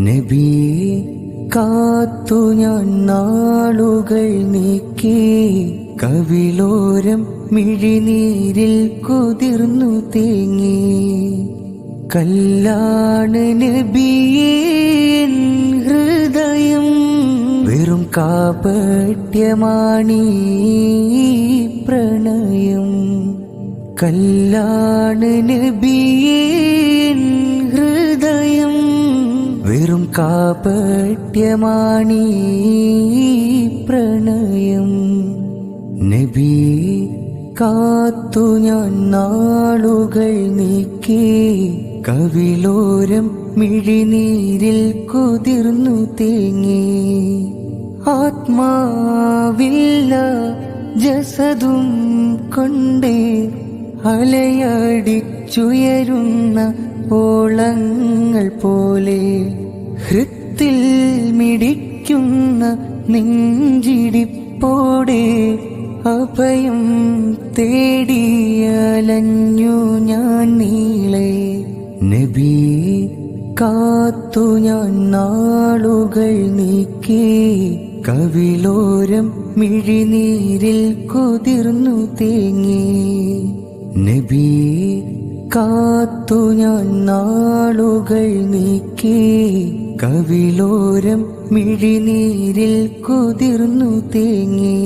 നബിയെ കാത്തു ഞാൻ നാളുകൾ നീക്കി, കവിളോരം മിഴിനീരിൽ കുതിർന്നു തേങ്ങി. കല്ലാണ് നബിയേ എൻ ഹൃദയം, വെറും കാപട്യമാണീ പ്രണയം. കല്ലാണ് നബിയേ എൻ ഹൃദയം, വെറും കാപട്യമാണീ പ്രണയം. നബിയെ കാത്തു ഞാൻ നാളുകൾ നീക്കി, കവിളോരം മിഴിനീരിൽ കുതിർന്നു തേങ്ങി. ആത്മാവില്ല ജസദും കൊണ്ടേ അലയടിച്ചുയരുന്ന ഓളങ്ങൾ പോലെ, ഹൃത്തിൽ മിടിക്കുന്ന നെഞ്ചിടിപ്പോടെ അഭയം തേടിയലഞ്ഞു ഞാൻ നീളെ. നബിയെ കാത്തു ഞാൻ നാളുകൾ നീക്കി, കവിളോരം മിഴിനീരിൽ കുതിർന്നു തേങ്ങി. നബിയെ കാത്തു ഞാൻ നാളുകൾ നീക്കി, കവിളോരം മിഴിനീരിൽ കുതിർന്നു തേങ്ങി.